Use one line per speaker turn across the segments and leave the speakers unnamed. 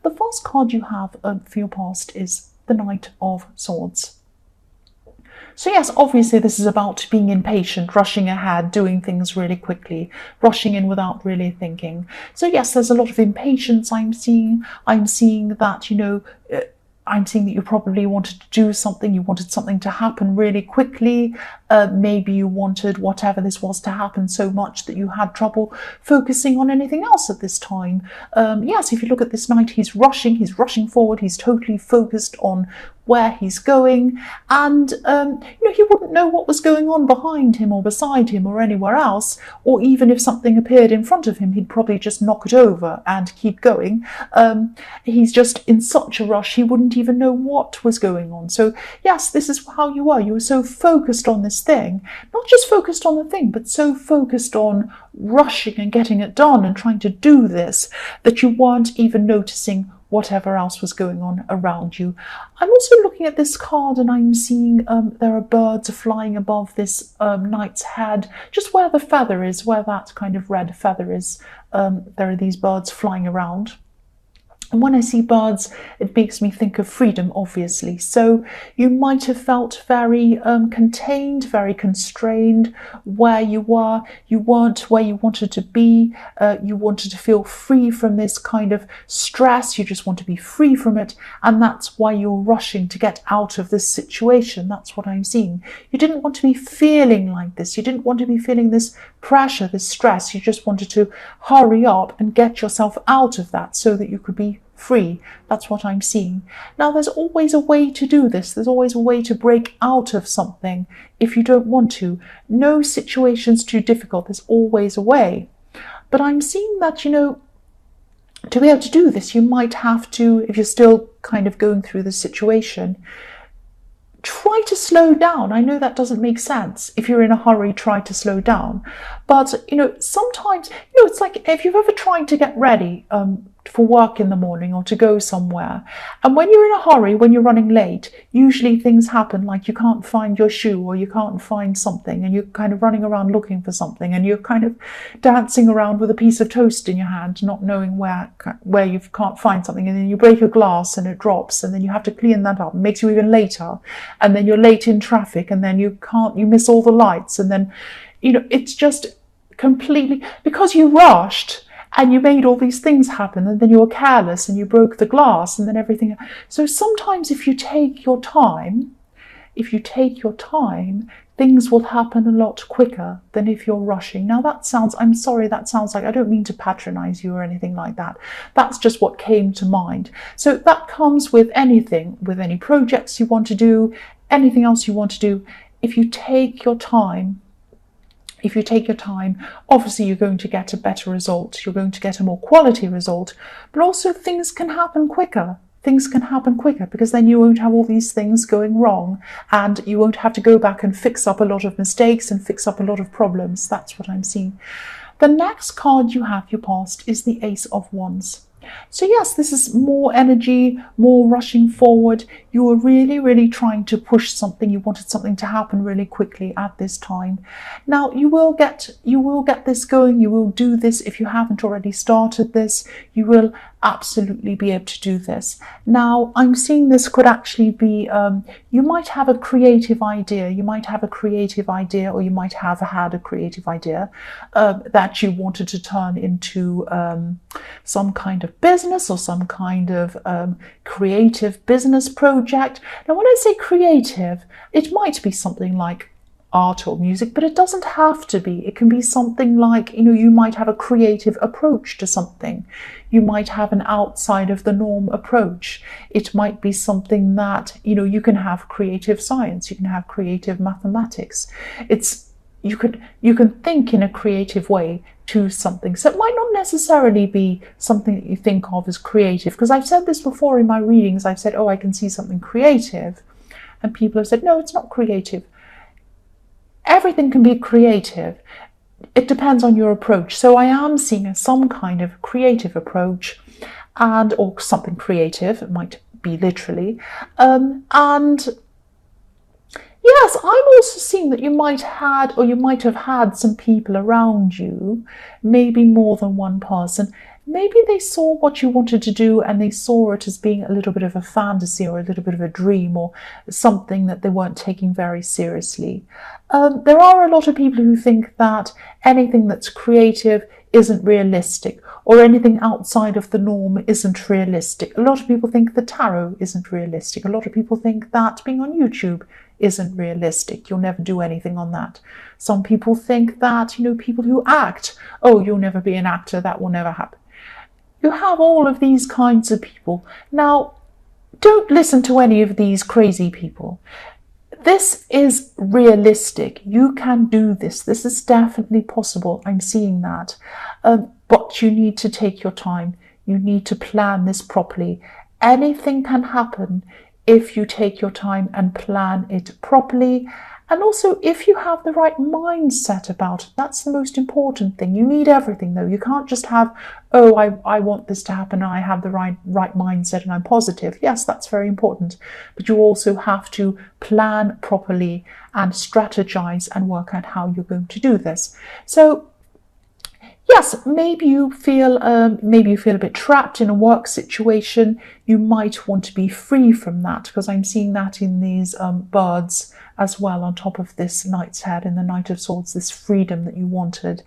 The first card you have for your past is the Knight of Swords. So yes, obviously this is about being impatient, rushing ahead, doing things really quickly, rushing in without really thinking. So yes, there's a lot of impatience I'm seeing. I'm seeing that, I'm seeing that you probably wanted to do something, you wanted something to happen really quickly. Maybe you wanted whatever this was to happen so much that you had trouble focusing on anything else at this time. Yes, if you look at this knight, he's rushing forward, he's totally focused on where he's going, and he wouldn't know what was going on behind him or beside him or anywhere else, or even if something appeared in front of him, he'd probably just knock it over and keep going. He's just in such a rush, he wouldn't even know what was going on. So yes, this is how you were. You were so focused on this thing, not just focused on the thing, but so focused on rushing and getting it done and trying to do this that you weren't even noticing whatever else was going on around you. I'm also looking at this card and I'm seeing there are birds flying above this knight's head, just where the feather is, where that kind of red feather is. There are these birds flying around. And when I see birds, it makes me think of freedom, obviously. So you might have felt very contained, very constrained where you were. You weren't where you wanted to be. You wanted to feel free from this kind of stress. You just want to be free from it. And that's why you're rushing to get out of this situation. That's what I'm seeing. You didn't want to be feeling like this. You didn't want to be feeling this pressure, this stress. You just wanted to hurry up and get yourself out of that so that you could be free. That's what I'm seeing. Now, there's always a way to do this. There's always a way to break out of something if you don't want to. No situation's too difficult. There's always a way. But I'm seeing that, to be able to do this, you might have to, if you're still kind of going through the situation, try to slow down. I know that doesn't make sense. If you're in a hurry, try to slow down. But, sometimes, it's like if you've ever tried to get ready for work in the morning or to go somewhere, and when you're in a hurry, when you're running late, usually things happen like you can't find your shoe or you can't find something, and you're kind of running around looking for something, and you're kind of dancing around with a piece of toast in your hand, not knowing where you can't find something, and then you break a glass and it drops, and then you have to clean that up. It makes you even later, and then you're late in traffic, and then you miss all the lights, and then it's just completely because you rushed and you made all these things happen, and then you were careless and you broke the glass, and then everything. So sometimes if you take your time, things will happen a lot quicker than if you're rushing. Now I'm sorry, that sounds like, I don't mean to patronize you or anything like that. That's just what came to mind. So that comes with anything, with any projects you want to do, anything else you want to do. If you take your time, obviously you're going to get a better result. You're going to get a more quality result, but also things can happen quicker. Because then you won't have all these things going wrong, and you won't have to go back and fix up a lot of mistakes and fix up a lot of problems. That's what I'm seeing. The next card you have, your past, is the Ace of Wands. So yes, this is more energy, more rushing forward. You were really, really trying to push something. You wanted something to happen really quickly at this time. Now you will get this going. You will do this. If you haven't already started this, you will absolutely be able to do this. Now I'm seeing this could actually be, you might have a creative idea. Or you might have had a creative idea that you wanted to turn into some kind of business or some kind of creative business project. Now when I say creative, it might be something like art or music, but it doesn't have to be. It can be something like, you might have a creative approach to something. You might have an outside of the norm approach. It might be something that, you can have creative science, you can have creative mathematics. You can think in a creative way to something. So it might not necessarily be something that you think of as creative, because I've said this before in my readings. I've said, I can see something creative, and people have said, no, it's not creative. Everything can be creative. It depends on your approach. So I am seeing some kind of creative approach, or something creative. It might be literally. And yes, I'm also seeing that you might have had some people around you, maybe more than one person, maybe they saw what you wanted to do and they saw it as being a little bit of a fantasy or a little bit of a dream or something that they weren't taking very seriously. There are a lot of people who think that anything that's creative isn't realistic, or anything outside of the norm isn't realistic. A lot of people think the tarot isn't realistic. A lot of people think that being on YouTube isn't realistic. You'll never do anything on that. Some people think that, people who act, oh, you'll never be an actor, that will never happen. You have all of these kinds of people. Now, don't listen to any of these crazy people. This is realistic. You can do this. This is definitely possible. I'm seeing that. But you need to take your time. You need to plan this properly. Anything can happen if you take your time and plan it properly. And also, if you have the right mindset about it, that's the most important thing. You need everything, though. You can't just have, oh, I want this to happen, and I have the right mindset and I'm positive. Yes, that's very important. But you also have to plan properly and strategize and work out how you're going to do this. So, yes, maybe you feel a bit trapped in a work situation. You might want to be free from that, because I'm seeing that in these birds as well, on top of this Knight's Head in the Knight of Swords, this freedom that you wanted.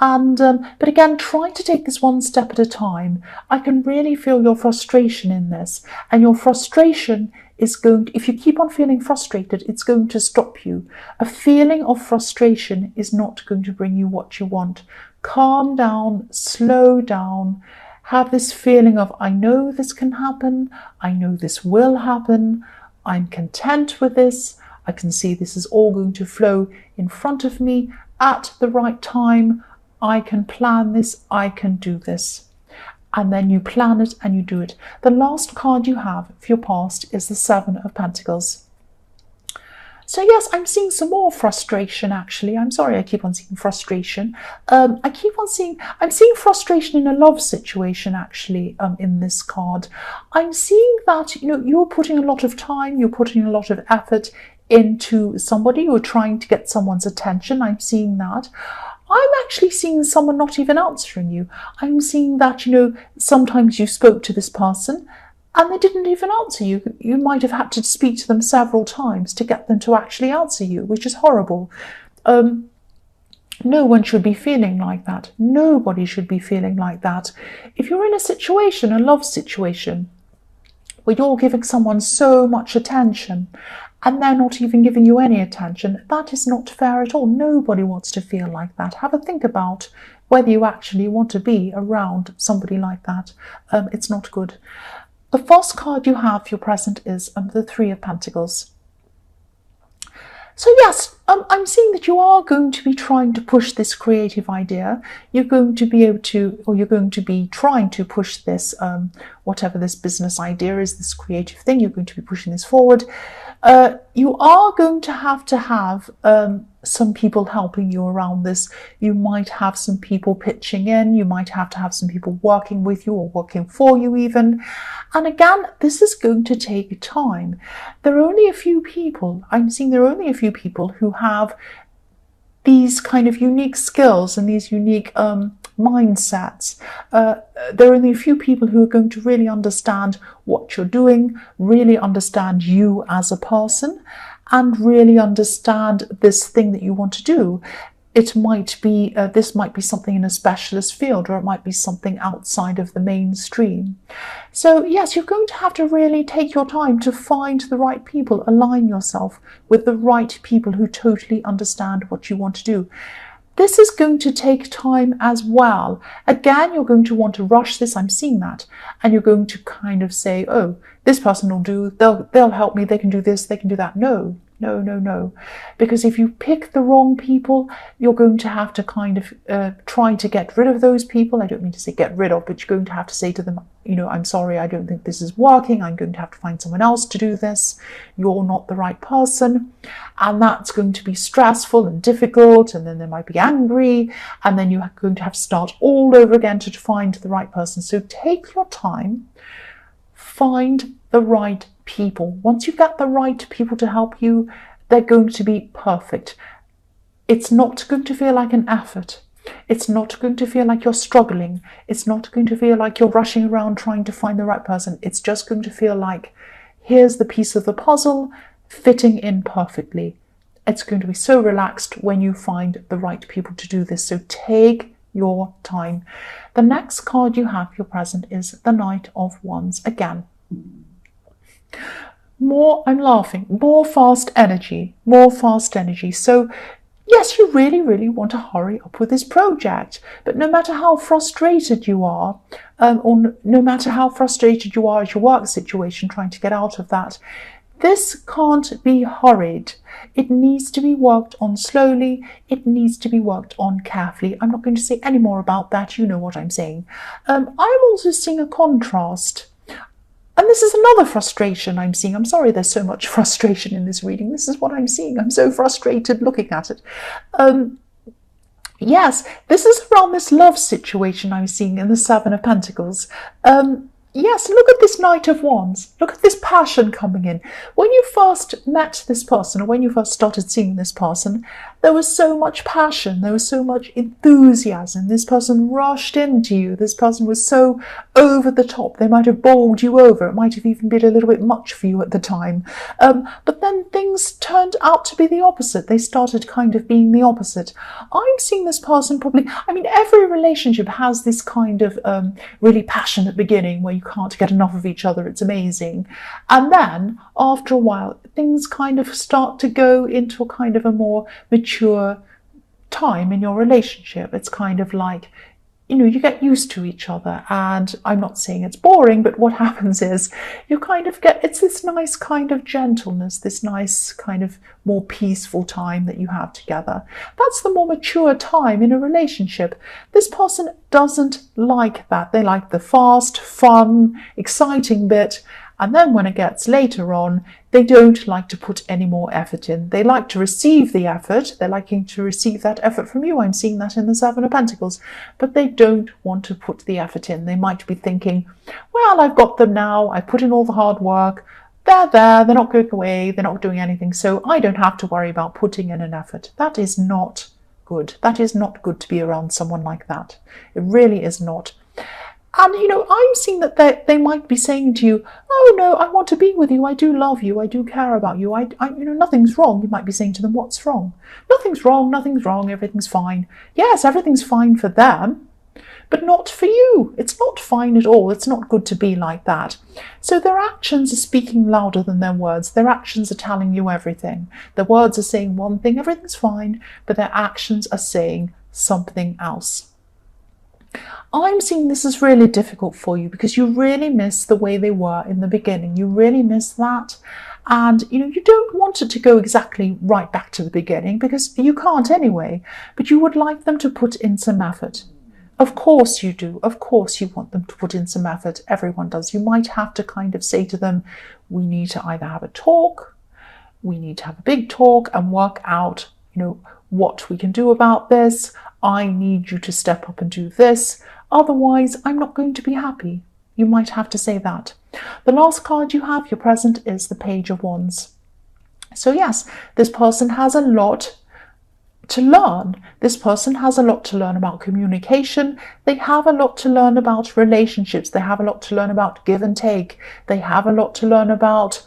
And but again, try to take this one step at a time. I can really feel your frustration in this, and your frustration is going to, if you keep on feeling frustrated, it's going to stop you. A feeling of frustration is not going to bring you what you want. Calm down, slow down, have this feeling of, I know this can happen, I know this will happen, I'm content with this, I can see this is all going to flow in front of me at the right time, I can plan this, I can do this. And then you plan it and you do it. The last card you have for your past is the Seven of Pentacles. So yes, I'm seeing some more frustration, actually. I'm sorry I keep on seeing frustration. I'm seeing frustration in a love situation, actually, in this card. I'm seeing that, you're putting a lot of time, you're putting a lot of effort into somebody, you're trying to get someone's attention. I'm seeing that. I'm actually seeing someone not even answering you. I'm seeing that, sometimes you spoke to this person and they didn't even answer you. You might have had to speak to them several times to get them to actually answer you, which is horrible. No one should be feeling like that. Nobody should be feeling like that. If you're in a situation, a love situation, where you're giving someone so much attention and they're not even giving you any attention, that is not fair at all. Nobody wants to feel like that. Have a think about whether you actually want to be around somebody like that. It's not good. The first card you have for your present is the Three of Pentacles. So yes, I'm seeing that you are going to be trying to push this creative idea. You're going to be able to, or you're going to be trying to push this, whatever this business idea is, this creative thing, you're going to be pushing this forward. You are going to have some people helping you around this. You might have some people pitching in. You might have to have some people working with you or working for you even. And again, this is going to take time. There are only a few people, I'm seeing there are only a few people who have these kind of unique skills and these unique mindsets. There are only a few people who are going to really understand what you're doing, really understand you as a person, and really understand this thing that you want to do. It might be, this might be something in a specialist field, or it might be something outside of the mainstream. So yes, you're going to have to really take your time to find the right people, align yourself with the right people who totally understand what you want to do. This is going to take time as well. Again, you're going to want to rush this, I'm seeing that. And you're going to kind of say, oh, this person will do, they'll help me, they can do this, they can do that. No. Because if you pick the wrong people, you're going to have to kind of try to get rid of those people. I don't mean to say get rid of, but you're going to have to say to them, I'm sorry, I don't think this is working. I'm going to have to find someone else to do this. You're not the right person. And that's going to be stressful and difficult. And then they might be angry. And then you're going to have to start all over again to find the right person. So take your time, find the right people. Once you get the right people to help you, they're going to be perfect. It's not going to feel like an effort. It's not going to feel like you're struggling. It's not going to feel like you're rushing around trying to find the right person. It's just going to feel like, here's the piece of the puzzle fitting in perfectly. It's going to be so relaxed when you find the right people to do this. So take your time. The next card you have, your present, is the Knight of Wands again. I'm laughing, more fast energy. So yes, you really, really want to hurry up with this project. But no matter how frustrated you are, or no matter how frustrated you are at your work situation, trying to get out of that, this can't be hurried. It needs to be worked on slowly. It needs to be worked on carefully. I'm not going to say any more about that. You know what I'm saying. I'm also seeing a contrast. And this is another frustration I'm seeing. I'm sorry there's so much frustration in this reading. This is what I'm seeing. I'm so frustrated looking at it. Yes, this is around this love situation I'm seeing in the Seven of Pentacles. Yes, look at this Knight of Wands. Look at this passion coming in. When you first met this person, or when you first started seeing this person, there was so much passion. There was so much enthusiasm. This person rushed into you. This person was so over the top. They might have bowled you over. It might have even been a little bit much for you at the time. But then things turned out to be the opposite. They started kind of being the opposite. I'm seeing this person probably, every relationship has this kind of really passionate beginning where you can't get enough of each other. It's amazing. And then after a while, things kind of start to go into a kind of a more mature time in your relationship. It's kind of like, you get used to each other, and I'm not saying it's boring, but what happens is you kind of it's this nice kind of gentleness, this nice kind of more peaceful time that you have together. That's the more mature time in a relationship. This person doesn't like that. They like the fast, fun, exciting bit. And then when it gets later on, they don't like to put any more effort in. They like to receive the effort. They're liking to receive that effort from you. I'm seeing that in the Seven of Pentacles. But they don't want to put the effort in. They might be thinking, well, I've got them now. I put in all the hard work. They're there. They're not going away. They're not doing anything. So I don't have to worry about putting in an effort. That is not good. That is not good to be around someone like that. It really is not. And, I'm seeing that they might be saying to you, oh, no, I want to be with you. I do love you. I do care about you. Nothing's wrong. You might be saying to them, what's wrong? Nothing's wrong. Nothing's wrong. Everything's fine. Yes, everything's fine for them, but not for you. It's not fine at all. It's not good to be like that. So their actions are speaking louder than their words. Their actions are telling you everything. Their words are saying one thing, everything's fine, but their actions are saying something else. I'm seeing this is really difficult for you because you really miss the way they were in the beginning. You really miss that. And, you don't want it to go exactly right back to the beginning because you can't anyway. But you would like them to put in some effort. Of course you do. Of course you want them to put in some effort. Everyone does. You might have to kind of say to them, we need to either have a talk, we need to have a big talk and work out, what we can do about this. I need you to step up and do this. Otherwise, I'm not going to be happy. You might have to say that. The last card you have, your present, is the Page of Wands. So yes, this person has a lot to learn. This person has a lot to learn about communication. They have a lot to learn about relationships. They have a lot to learn about give and take. They have a lot to learn about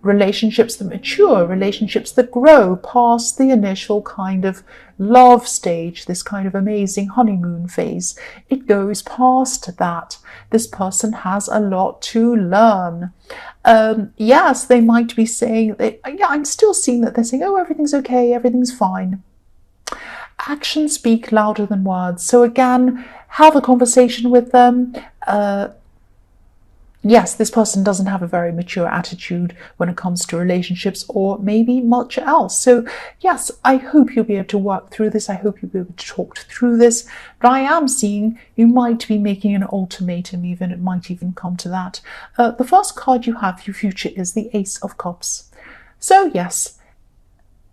relationships that mature, relationships that grow past the initial kind of love stage, this kind of amazing honeymoon phase. It goes past that. This person has a lot to learn. Yes, they might be saying, I'm still seeing that they're saying, oh, everything's okay, everything's fine. Actions speak louder than words. So again, have a conversation with them. Yes, this person doesn't have a very mature attitude when it comes to relationships or maybe much else. So yes, I hope you'll be able to work through this. I hope you'll be able to talk through this. But I am seeing you might be making an ultimatum even. It might even come to that. The first card you have for your future is the Ace of Cups. So yes,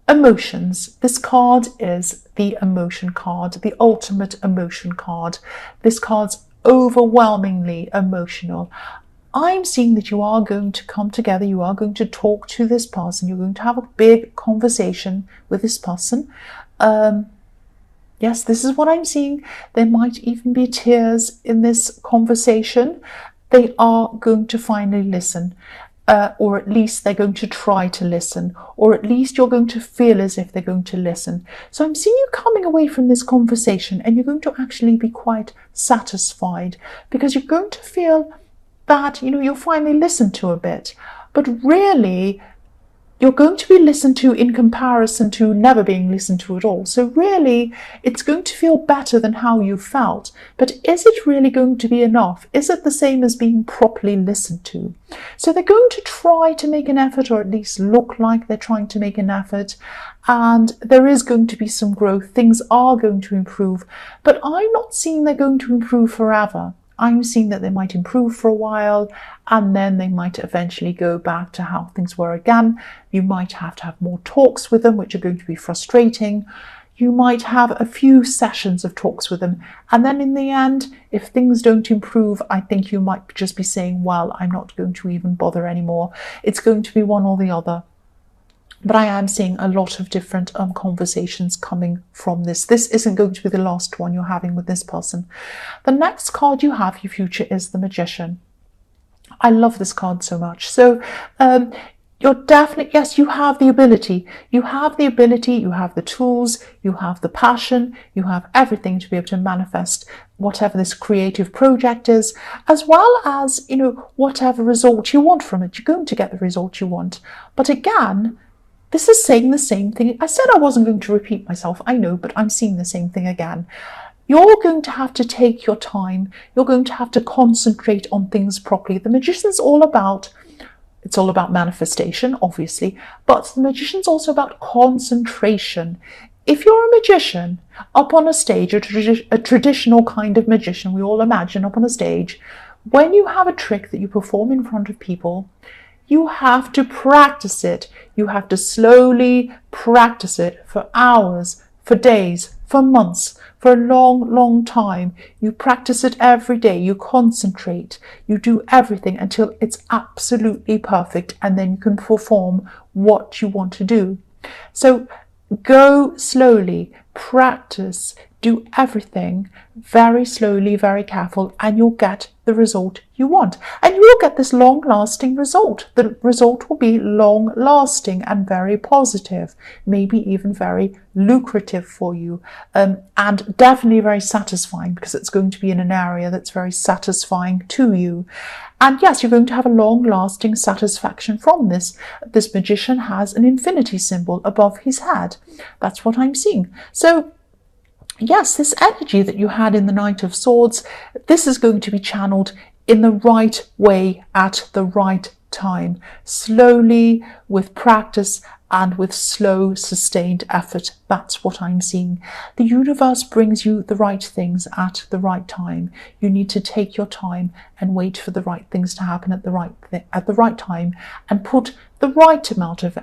emotions. This card is the emotion card, the ultimate emotion card. This card's overwhelmingly emotional. I'm seeing that you are going to come together, you are going to talk to this person, you're going to have a big conversation with this person. Yes, this is what I'm seeing. There might even be tears in this conversation. They are going to finally listen. Or at least they're going to try to listen, or at least you're going to feel as if they're going to listen. So I'm seeing you coming away from this conversation and you're going to actually be quite satisfied, because you're going to feel that, you'll finally listen to a bit. But really, you're going to be listened to in comparison to never being listened to at all. So really, it's going to feel better than how you felt. But is it really going to be enough? Is it the same as being properly listened to? So they're going to try to make an effort, or at least look like they're trying to make an effort. And there is going to be some growth. Things are going to improve. But I'm not seeing they're going to improve forever. I'm seeing that they might improve for a while, and then they might eventually go back to how things were again. You might have to have more talks with them, which are going to be frustrating. You might have a few sessions of talks with them, and then in the end, if things don't improve, I think you might just be saying, well, I'm not going to even bother anymore. It's going to be one or the other. But I am seeing a lot of different conversations coming from this. This isn't going to be the last one you're having with this person. The next card you have, your future, is the Magician. I love this card so much. So you're definitely, yes, you have the ability. You have the ability, you have the tools, you have the passion, you have everything to be able to manifest whatever this creative project is, as well as, whatever result you want from it. You're going to get the result you want. But again, this is saying the same thing. I said I wasn't going to repeat myself, I know, but I'm seeing the same thing again. You're going to have to take your time. You're going to have to concentrate on things properly. The Magician's all about manifestation, obviously, but the Magician's also about concentration. If you're a magician up on a stage, a traditional kind of magician, we all imagine up on a stage, when you have a trick that you perform in front of people, you have to practice it. You have to slowly practice it for hours, for days, for months, for a long, long time. You practice it every day. You concentrate. You do everything until it's absolutely perfect, and then you can perform what you want to do. So go slowly, practice, do everything very slowly, very careful, and you'll get the result you want. And you will get this long-lasting result. The result will be long-lasting and very positive, maybe even very lucrative for you, and definitely very satisfying, because it's going to be in an area that's very satisfying to you. And yes, you're going to have a long-lasting satisfaction from this. This Magician has an infinity symbol above his head. That's what I'm seeing. So yes, this energy that you had in the Knight of Swords, this is going to be channeled in the right way at the right time, slowly, with practice and with slow, sustained effort. That's what I'm seeing. The universe brings you the right things at the right time. You need to take your time and wait for the right things to happen at the right time, and put the right amount of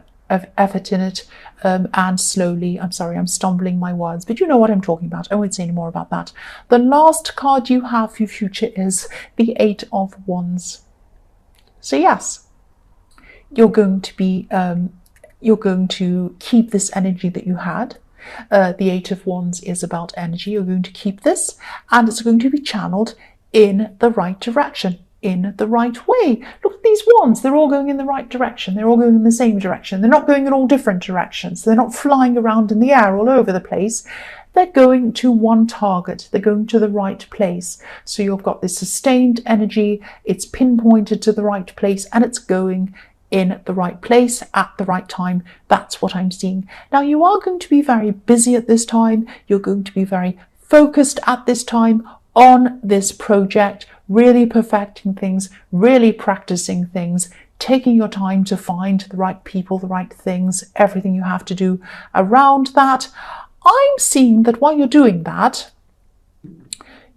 effort in it, and slowly. I'm sorry, I'm stumbling my words, but you know what I'm talking about. I won't say any more about that. The last card you have for your future is the Eight of Wands. So yes, you're going to keep this energy that you had. The Eight of Wands is about energy. You're going to keep this, and it's going to be channeled in the right direction, in the right way. Look at these wands, they're all going in the right direction. They're all going in the same direction. They're not going in all different directions. They're not flying around in the air all over the place. They're going to one target. They're going to the right place. So you've got this sustained energy. It's pinpointed to the right place, and it's going in the right place at the right time. That's what I'm seeing. Now, you are going to be very busy at this time. You're going to be very focused at this time on this project, really perfecting things, really practicing things, taking your time to find the right people, the right things, everything you have to do around that. I'm seeing that while you're doing that,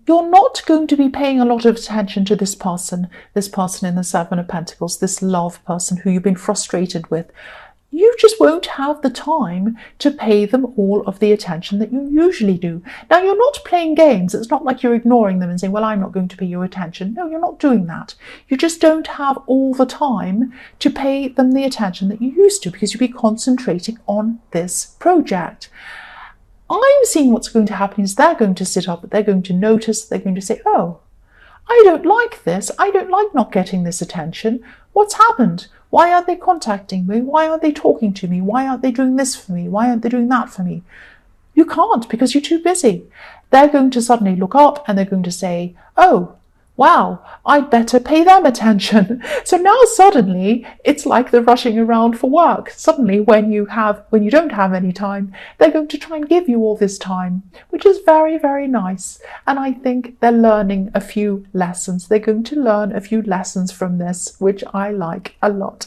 you're not going to be paying a lot of attention to this person in the Seven of Pentacles, this love person who you've been frustrated with. You just won't have the time to pay them all of the attention that you usually do. Now, you're not playing games. It's not like you're ignoring them and saying, well, I'm not going to pay you attention. No, you're not doing that. You just don't have all the time to pay them the attention that you used to, because you'll be concentrating on this project. I'm seeing what's going to happen is they're going to sit up, they're going to notice, they're going to say, oh, I don't like this. I don't like not getting this attention. What's happened? Why aren't they contacting me? Why aren't they talking to me? Why aren't they doing this for me? Why aren't they doing that for me? You can't because you're too busy. They're going to suddenly look up and they're going to say, oh, wow, I'd better pay them attention. So now suddenly it's like they're rushing around for work. Suddenly when you don't have any time, they're going to try and give you all this time, which is very, very nice. And I think they're learning a few lessons. They're going to learn a few lessons from this, which I like a lot.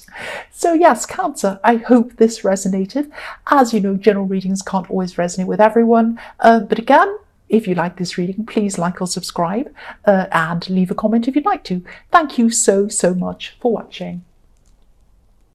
So yes, Cancer, I hope this resonated. As you know, general readings can't always resonate with everyone. But again, if you like this reading, please like or subscribe and leave a comment if you'd like to. Thank you so, so much for watching.